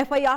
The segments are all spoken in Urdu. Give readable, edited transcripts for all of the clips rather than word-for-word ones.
FIR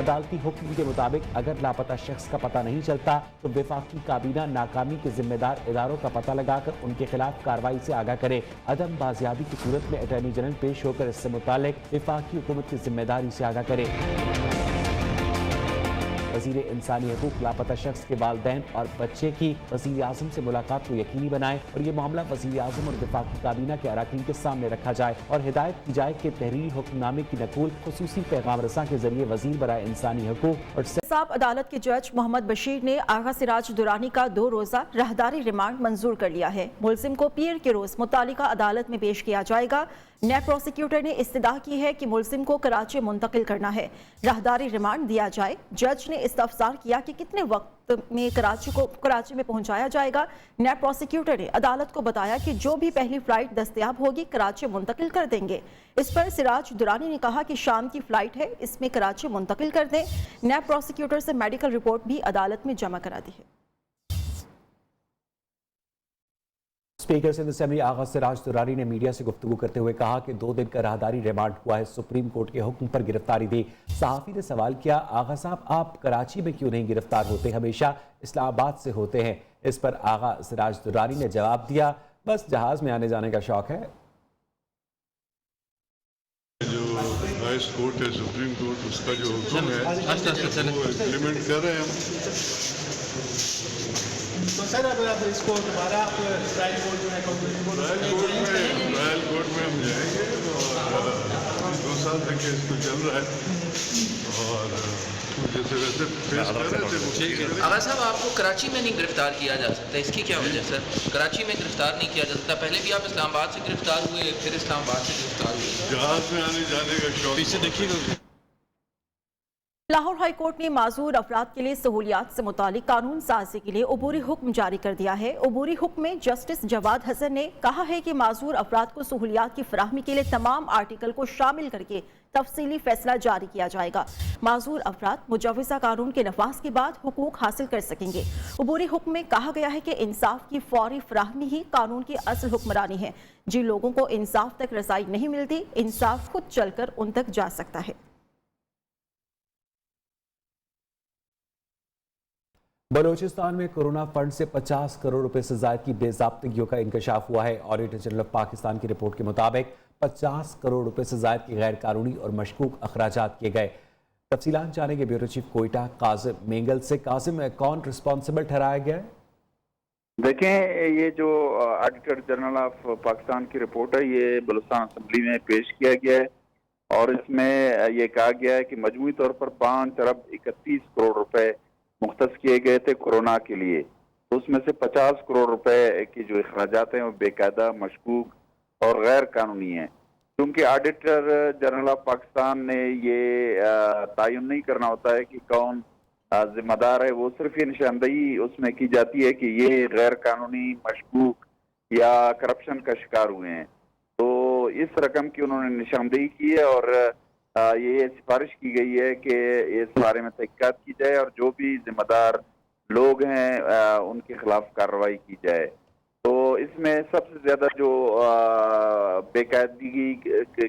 عدالتی حکم کے مطابق اگر لاپتہ شخص کا پتہ نہیں چلتا تو وفاقی کابینہ ناکامی کے ذمہ دار اداروں کا پتہ لگا کر ان کے خلاف کارروائی سے آگاہ کرے۔ عدم بازیابی کی صورت میں اٹارنی جنرل پیش ہو کر اس سے متعلق وفاقی حکومت کی ذمہ داری سے آگاہ کرے۔ وزیر انسانی حقوق لاپتہ شخص کے والدین اور بچے کی وزیر اعظم سے ملاقات کو یقینی بنائے اور یہ معاملہ وزیر اعظم اور وفاقی کابینہ کے اراکین کے سامنے رکھا جائے اور ہدایت کی جائے کہ تحریری حکم نامے کی نقول خصوصی پیغام رساں کے ذریعے وزیر برائے انسانی حقوق اور احتساب عدالت کے جج محمد بشیر نے آغا سراج درانی کا 2 روزہ راہداری ریمانڈ منظور کر لیا ہے۔ ملزم کو پیر کے روز متعلقہ عدالت میں پیش کیا جائے گا۔ نیب پروسیکیوٹر نے استدعا کی ہے کہ ملزم کو کراچی منتقل کرنا ہے، راہداری ریمانڈ دیا جائے۔ جج نے استفسار کیا کہ کتنے وقت میں کراچی میں پہنچایا جائے گا۔ نیب پروسیکیوٹر نے عدالت کو بتایا کہ جو بھی پہلی فلائٹ دستیاب ہوگی کراچی منتقل کر دیں گے۔ اس پر سراج درانی نے کہا کہ شام کی فلائٹ ہے، اس میں کراچی منتقل کر دیں۔ نیب پروسیکیوٹر سے میڈیکل رپورٹ بھی عدالت میں جمع کرا دی ہے۔ اسپیکر سندھ اسمبلی آغا سراج درانی نے میڈیا سے گفتگو کرتے ہوئے کہا کہ 2 دن کا راہداری ریمانڈ ہوا ہے، سپریم کورٹ کے حکم پر گرفتاری دی۔ صحافی نے سوال کیا، آغا صاحب آپ کراچی میں کیوں نہیں گرفتار ہوتے، ہمیشہ اسلام آباد سے ہوتے ہیں؟ اس پر آغا سراج درانی نے جواب دیا، بس جہاز میں آنے جانے کا شوق ہے۔ جو ہائیسٹ کورٹ ہے، سپریم کورٹ، اس کا جو حکم ہے وہ امپلیمنٹ کر رہے ہیں ہم۔ تو سر اب اس کو دوبارہ ٹرائل کورٹ جو ہے ٹرائل کورٹ میں ہم جائیں گے اور 2 سال تک اس کو چل رہا ہے اور جیسے ویسے فیس کر رہے تھے۔ آغا صاحب آپ کو کراچی میں نہیں گرفتار کیا جا سکتا، اس کی کیا وجہ سر؟ کراچی میں گرفتار نہیں کیا جا سکتا، پہلے بھی آپ اسلام آباد سے گرفتار ہوئے، پھر اسلام آباد سے گرفتار ہوئے۔ جہاز میں آنے جانے کا شوق پیچھے دیکھیے گا۔ لاہور ہائی کورٹ نے معذور افراد کے لیے سہولیات سے متعلق قانون سازی کے لیے عبوری حکم جاری کر دیا ہے۔ عبوری حکم میں جسٹس جواد حسن نے کہا ہے کہ معذور افراد کو سہولیات کی فراہمی کے لیے تمام آرٹیکل کو شامل کر کے تفصیلی فیصلہ جاری کیا جائے گا۔ معذور افراد مجوزہ قانون کے نفاذ کے بعد حقوق حاصل کر سکیں گے۔ عبوری حکم میں کہا گیا ہے کہ انصاف کی فوری فراہمی ہی قانون کی اصل حکمرانی ہے۔ جن لوگوں کو انصاف تک رسائی نہیں ملتی، انصاف خود چل کر ان تک جا سکتا ہے۔ بلوچستان میں کورونا فنڈ سے 50 کروڑ روپے سے زائد کی بے ضابطگیوں کا انکشاف ہوا ہے۔ آڈیٹر جنرل آف پاکستان کی رپورٹ کے مطابق 50 کروڑ روپے سے زائد کی غیر قانونی اور مشکوک اخراجات کیے گئے۔ تفصیلات جانیں گے بیورو چیف کوئٹہ قاسم مینگل سے۔ قاسم، کون رسپانسبل ٹھہرایا گیا ہے؟ دیکھیں، یہ جو آڈیٹر جنرل آف پاکستان کی رپورٹ ہے یہ بلوچستان اسمبلی میں پیش کیا گیا ہے اور اس میں یہ کہا گیا ہے کہ مجموعی طور پر 5 ارب 31 کروڑ روپے مختص کیے گئے تھے کورونا کے لیے۔ اس میں سے 50 کروڑ روپے کی جو اخراجات ہیں وہ بے قاعدہ، مشکوک اور غیر قانونی ہیں۔ کیونکہ آڈیٹر جنرل آف پاکستان نے یہ تعین نہیں کرنا ہوتا ہے کہ کون ذمہ دار ہے، وہ صرف یہ نشاندہی اس میں کی جاتی ہے کہ یہ غیر قانونی، مشکوک یا کرپشن کا شکار ہوئے ہیں۔ تو اس رقم کی انہوں نے نشاندہی کی ہے اور یہ سفارش کی گئی ہے کہ اس بارے میں تحقیقات کی جائے اور جو بھی ذمہ دار لوگ ہیں ان کے خلاف کارروائی کی جائے۔ تو اس میں سب سے زیادہ جو بے قاعدگی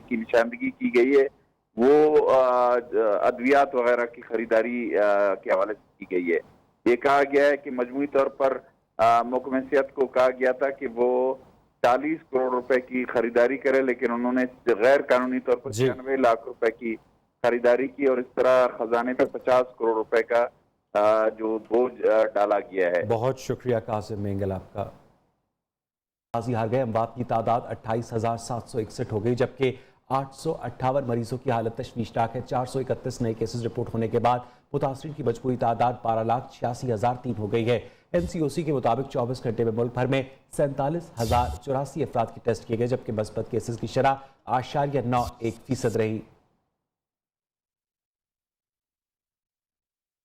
کی نشاندہی کی گئی ہے وہ ادویات وغیرہ کی خریداری کے حوالے سے کی گئی ہے۔ یہ کہا گیا ہے کہ مجموعی طور پر محکمہ صحت کو کہا گیا تھا کہ وہ 40 کروڑ روپے کی خریداری کرے، لیکن انہوں نے غیر قانونی طور پر 96 لاکھ روپے کی خریداری کی اور اس طرح خزانے پہ 50 کروڑ روپے کا جو بوجھ ڈالا گیا ہے۔ بہت شکریہ قاسم مینگل آپ کا۔ بازی ہار گئے اموات کی تعداد 28,761 ہو گئی، جبکہ 858 مریضوں کی حالت تشویشناک ہے۔ 431 نئے کیسز رپورٹ ہونے کے بعد متاثرین کی مجموعی تعداد 12,86,003 ہو گئی ہے۔ NCOC کے مطابق 24 گھنٹے میں ملک بھر میں 47,084 افراد کی ٹیسٹ کیے گئے، جبکہ مثبت کیسز کی شرح 0.91% رہی۔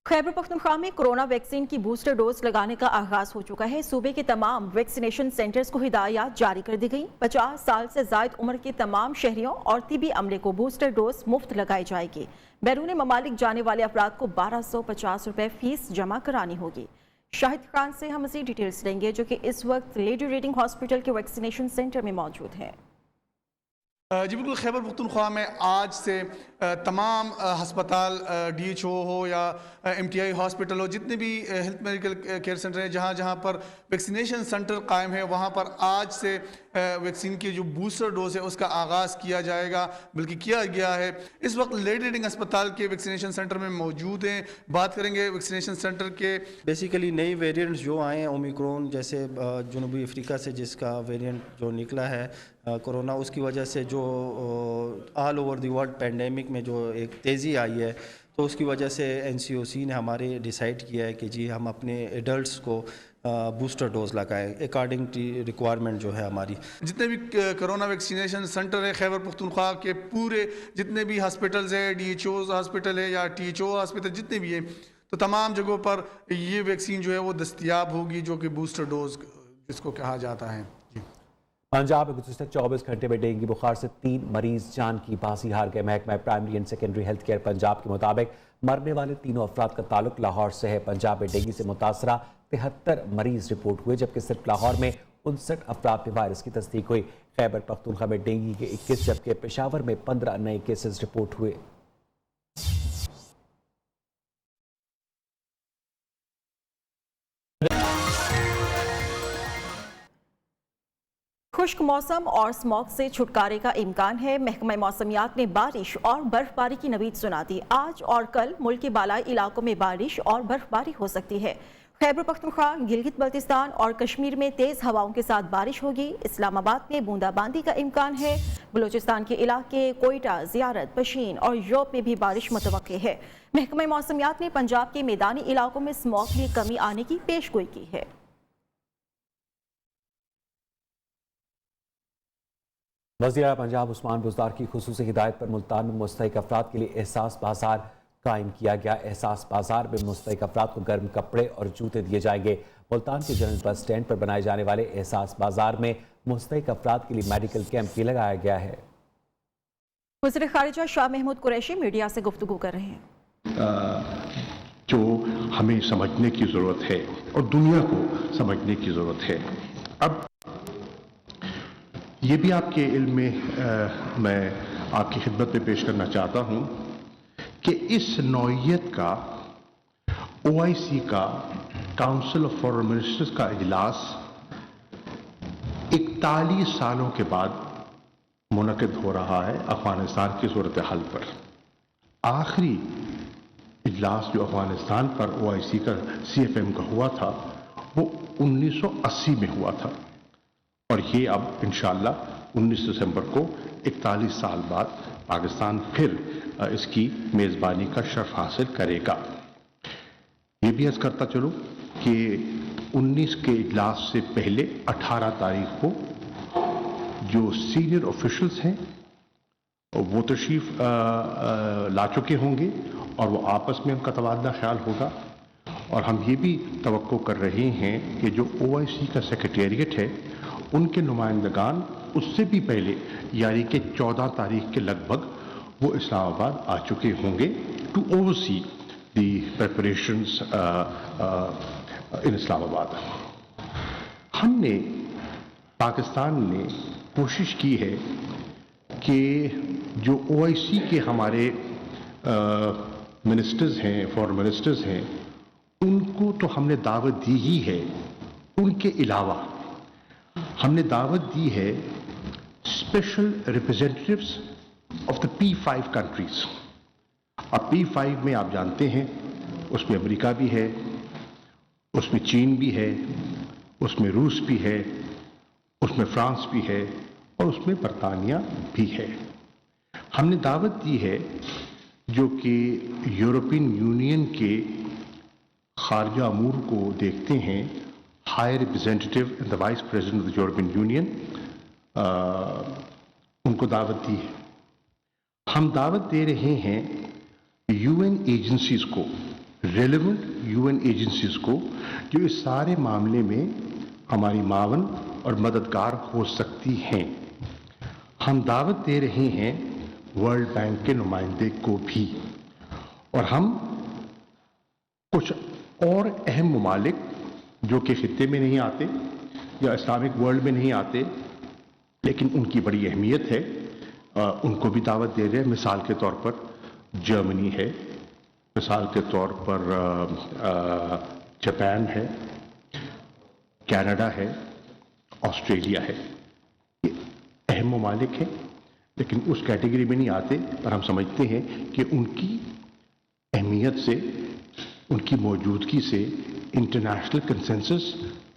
خیبر پختونخوا میں کورونا ویکسین کی بوسٹر ڈوز لگانے کا آغاز ہو چکا ہے۔ صوبے کے تمام ویکسینیشن سینٹرز کو ہدایات جاری کر دی گئی۔ 50 سال سے زائد عمر کے تمام شہریوں اور طبی عملے کو بوسٹر ڈوز مفت لگائی جائے گی۔ بیرون ممالک جانے والے افراد کو 1250 روپے فیس جمع کرانی ہوگی۔ شاہد خان سے ہم مزید ڈیٹیلز لیں گے، جو کہ اس وقت لیڈی ریڈنگ ہاسپٹل کے ویکسینیشن سینٹر میں موجود ہیں۔ جی بالکل، خیبر پختونخوا میں آج سے تمام ہسپتال ڈی ایچ او ہو یا ایم ٹی آئی ہاسپٹل ہو، جتنے بھی ہیلتھ میڈیکل کیئر سینٹر ہیں، جہاں جہاں پر ویکسینیشن سینٹر قائم ہے، وہاں پر آج سے ویکسین کی جو بوسٹر ڈوز ہے اس کا آغاز کیا جائے گا، بلکہ کیا گیا ہے۔ اس وقت لیڈی ریڈنگ اسپتال کے ویکسینیشن سینٹر میں موجود ہیں، بات کریں گے ویکسینیشن سینٹر کے۔ بیسیکلی نئی ویریئنٹس جو آئے ہیں اومیکرون، جیسے جنوبی افریقہ سے جس کا ویریئنٹ جو نکلا ہے کرونا، اس کی وجہ سے جو all over the world pandemic میں جو ایک تیزی آئی ہے، تو اس کی وجہ سے این سی او سی نے ہمارے ڈیسائیڈ کیا ہے کہ جی ہم اپنے ایڈلٹس کو بوسٹر ڈوز لگائیں اکارڈنگ ٹو ریکوائرمنٹ جو ہے ہماری۔ جتنے بھی کرونا ویکسینیشن سینٹر ہے خیبر پختونخوا کے، پورے جتنے بھی ہاسپٹلز ہیں، ڈی ایچ اوز ہاسپٹل ہے یا ٹی ایچ او ہاسپٹل جتنے بھی ہیں، تو تمام جگہوں پر یہ ویکسین جو ہے وہ دستیاب ہوگی، جو کہ بوسٹر ڈوز جس کو کہا جاتا ہے۔ پنجاب میں گزشتہ 24 گھنٹے میں ڈینگی بخار سے 3 مریض جان کی بازی ہار گئے۔ محکمہ primary and secondary health care Punjab کے مطابق مرنے والے تینوں افراد کا تعلق لاہور سے ہے۔ پنجاب میں ڈینگی سے متاثرہ 73 مریض رپورٹ ہوئے، جبکہ صرف لاہور میں 59 افراد میں وائرس کی تصدیق ہوئی۔ خیبر پختونخوا میں ڈینگی کے 21 جبکہ پشاور میں 15 نئے کیسز رپورٹ ہوئے۔ خشک موسم اور اسموگ سے چھٹکارے کا امکان ہے۔ محکمہ موسمیات نے بارش اور برف باری کی نوید سنا دی۔ آج اور کل ملک کے بالائی علاقوں میں بارش اور برف باری ہو سکتی ہے۔ خیبر پختونخوا، گلگت بلتستان اور کشمیر میں تیز ہواؤں کے ساتھ بارش ہوگی۔ اسلام آباد میں بوندا باندی کا امکان ہے۔ بلوچستان کے علاقے، کوئٹہ، زیارت، پشین اور یوب میں بھی بارش متوقع ہے۔ محکمہ موسمیات نے پنجاب کے میدانی علاقوں میں اسموگ میں کمی آنے کی پیش گوئی کی ہے۔ وزیر اعلیٰ پنجاب عثمان بزدار کی خصوصی ہدایت پر ملتان میں مستحق افراد کے لیے احساس بازار قائم کیا گیا۔ احساس بازار میں مستحق افراد کو گرم کپڑے اور جوتے دیے جائیں گے۔ ملتان کے جنرل بس اسٹینڈ پر بنائے جانے والے احساس بازار میں مستحق افراد کے لیے میڈیکل کیمپ بھی لگایا گیا ہے۔ وزیر خارجہ شاہ محمود قریشی میڈیا سے گفتگو کر رہے ہیں۔ جو ہمیں سمجھنے کی ضرورت ہے اور دنیا کو سمجھنے کی ضرورت ہے۔ اب یہ بھی آپ کے علم میں میں آپ کی خدمت میں پیش کرنا چاہتا ہوں کہ اس نوعیت کا OIC کا کاؤنسل آف فارن منسٹرز کا اجلاس 41 سالوں کے بعد منعقد ہو رہا ہے افغانستان کی صورتحال پر۔ آخری اجلاس جو افغانستان پر OIC کا CFM کا ہوا تھا وہ 1980 میں ہوا تھا، اور یہ اب انشاءاللہ 19 دسمبر کو 41 سال بعد پاکستان پھر اس کی میزبانی کا شرف حاصل کرے گا۔ یہ بھی عرض کرتا چلوں کہ 19 کے اجلاس سے پہلے 18 تاریخ کو جو سینئر آفیشلز ہیں وہ تشریف لا چکے ہوں گے اور وہ آپس میں ان کا تبادلہ خیال ہوگا، اور ہم یہ بھی توقع کر رہے ہیں کہ جو OIC کا سیکریٹریٹ ہے ان کے نمائندگان اس سے بھی پہلے یعنی کہ 14 تاریخ کے لگ بھگ وہ اسلام آباد آ چکے ہوں گے ٹو اوورسی دی پریپریشنز ان اسلام آباد۔ ہم نے پاکستان نے کوشش کی ہے کہ جو OIC کے ہمارے منسٹرز ہیں، فارن منسٹرز ہیں، ان کو تو ہم نے دعوت دی ہی ہے، ان کے علاوہ ہم نے دعوت دی ہے special representatives of the P5 countries. اب P5 میں آپ جانتے ہیں اس میں امریکہ بھی ہے، اس میں چین بھی ہے، اس میں روس بھی ہے، اس میں فرانس بھی ہے، اور اس میں برطانیہ بھی ہے۔ ہم نے دعوت دی ہے جو کہ یورپین یونین کے خارجہ امور کو دیکھتے ہیں، high representative and the vice president of the European Union, ان کو دعوت دی ہے۔ ہم دعوت دے رہے ہیں UN ایجنسیز کو، ریلیونٹ UN ایجنسیز کو، جو اس سارے معاملے میں ہماری معاون اور مددگار ہو سکتی ہیں۔ ہم دعوت دے رہے ہیں ورلڈ بینک کے نمائندے کو بھی، اور ہم کچھ اور اہم ممالک جو کہ خطے میں نہیں آتے یا اسلامک ورلڈ میں نہیں آتے لیکن ان کی بڑی اہمیت ہے، ان کو بھی دعوت دے رہے ہیں. مثال کے طور پر جرمنی ہے, مثال کے طور پر جاپان ہے, کینیڈا ہے, آسٹریلیا ہے. یہ اہم ممالک ہیں لیکن اس کیٹیگری میں نہیں آتے, پر ہم سمجھتے ہیں کہ ان کی اہمیت سے, ان کی موجودگی سے انٹرنیشنل کنسنسس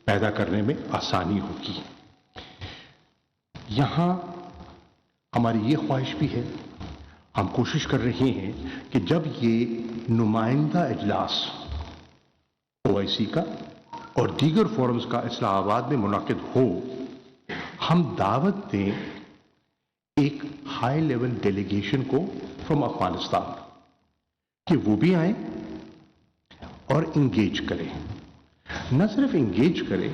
پیدا کرنے میں آسانی ہوگی. یہاں ہماری یہ خواہش بھی ہے, ہم کوشش کر رہے ہیں کہ جب یہ نمائندہ اجلاس OIC کا اور دیگر فورمز کا اسلام آباد میں منعقد ہو, ہم دعوت دیں ایک ہائی لیول ڈیلیگیشن کو فرام افغانستان کہ وہ بھی آئیں اور انگیج کریں. نہ صرف انگیج کریں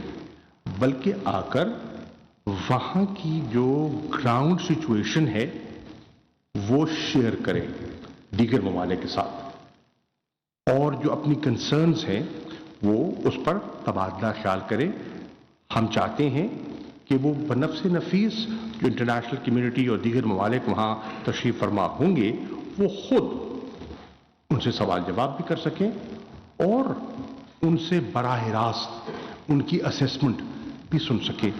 بلکہ آ کر وہاں کی جو گراؤنڈ سچویشن ہے وہ شیئر کریں دیگر ممالک کے ساتھ, اور جو اپنی کنسرنز ہیں وہ اس پر تبادلہ خیال کریں. ہم چاہتے ہیں کہ وہ بنفس نفیس جو انٹرنیشنل کمیونٹی اور دیگر ممالک وہاں تشریف فرما ہوں گے وہ خود ان سے سوال جواب بھی کر سکیں اور ان سے براہ راست ان کی اسیسمنٹ بھی سن سکیں.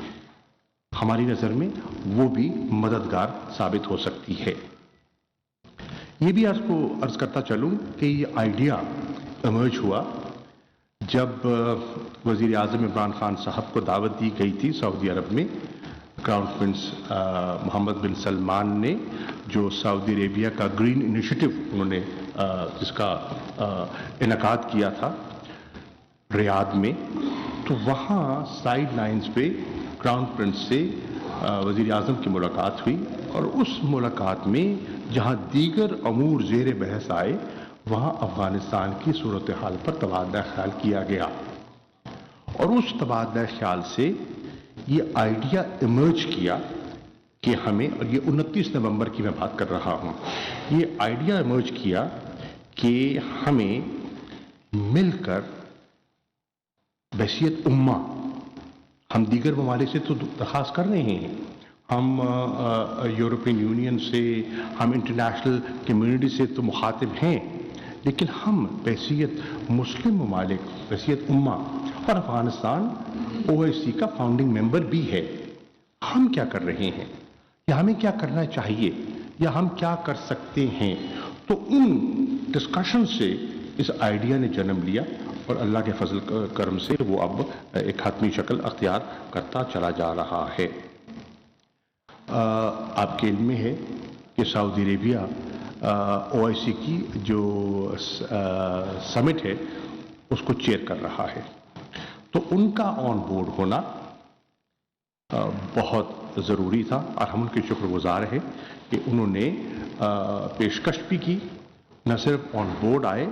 ہماری نظر میں وہ بھی مددگار ثابت ہو سکتی ہے. یہ بھی آپ کو عرض کرتا چلوں کہ یہ آئیڈیا ایمرج ہوا جب وزیر اعظم عمران خان صاحب کو دعوت دی گئی تھی سعودی عرب میں. کراؤن پرنس محمد بن سلمان نے جو سعودی عربیہ کا گرین انیشیٹو انہوں نے جس کا انعقاد کیا تھا ریاض میں, تو وہاں سائیڈ لائنز پہ کراؤن پرنس سے وزیر اعظم کی ملاقات ہوئی, اور اس ملاقات میں جہاں دیگر امور زیر بحث آئے وہاں افغانستان کی صورتحال پر تبادلہ خیال کیا گیا. اور اس تبادلہ خیال سے یہ آئیڈیا ایمرج کیا کہ ہمیں, اور یہ 29 نومبر کی میں بات کر رہا ہوں, یہ آئیڈیا ایمرج کیا کہ ہمیں مل کر بحیثیت امہ, ہم دیگر ممالک سے تو درخواست کر رہے ہیں, ہم یورپین یونین سے, ہم انٹرنیشنل کمیونٹی سے تو مخاطب ہیں, لیکن ہم بحیثیت مسلم ممالک, بحیثیت امہ, اور افغانستان OIC کا فاؤنڈنگ ممبر بھی ہے, ہم کیا کر رہے ہیں یا ہمیں کیا کرنا چاہیے یا ہم کیا کر سکتے ہیں. تو ان ڈسکشن سے اس آئیڈیا نے جنم لیا اور اللہ کے فضل کرم سے وہ اب ایک حتمی شکل اختیار کرتا چلا جا رہا ہے. آپ کے علم میں ہے کہ سعودی عربیہ OIC کی جو سمٹ ہے اس کو چیئر کر رہا ہے, تو ان کا آن بورڈ ہونا بہت ضروری تھا, اور ہم ان کے شکر گزار ہیں کہ انہوں نے پیشکش بھی کی. نہ صرف آن بورڈ آئے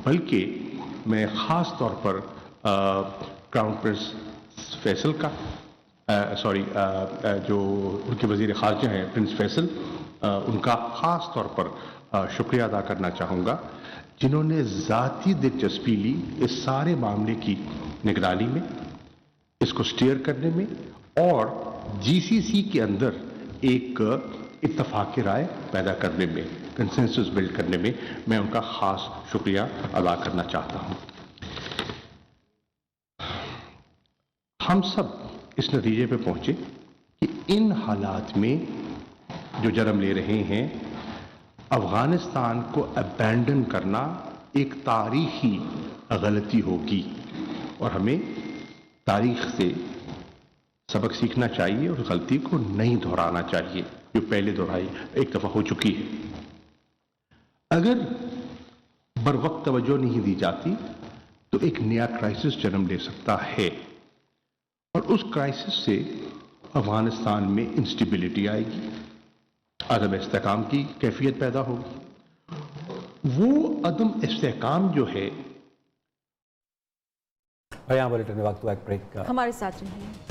بلکہ میں خاص طور پر کراؤن پرنس فیصل کا جو ان کے وزیر خارجہ ہیں پرنس فیصل, ان کا خاص طور پر شکریہ ادا کرنا چاہوں گا جنہوں نے ذاتی دلچسپی لی اس سارے معاملے کی نگرانی میں, اس کو سٹیئر کرنے میں, اور GCC کے اندر ایک اتفاق رائے پیدا کرنے میں, کنسنسس بلڈ کرنے میں میں ان کا خاص شکریہ ادا کرنا چاہتا ہوں. ہم سب اس نتیجے پہ پہنچے کہ ان حالات میں جو جنم لے رہے ہیں, افغانستان کو ابینڈن کرنا ایک تاریخی غلطی ہوگی, اور ہمیں تاریخ سے سبق سیکھنا چاہیے اور غلطی کو نہیں دہرانا چاہیے جو پہلے دہرائی ایک دفعہ ہو چکی ہے. اگر بر وقت توجہ نہیں دی جاتی تو ایک نیا کرائسس جنم لے سکتا ہے, اور اس کرائسس سے افغانستان میں انسٹیبلٹی آئے گی, عدم استحکام کی کیفیت پیدا ہوگی. وہ عدم استحکام جو ہے, یہاں بلیٹن میں وقت ہوا ایک بریک کا. ہمارے ساتھ رہیے.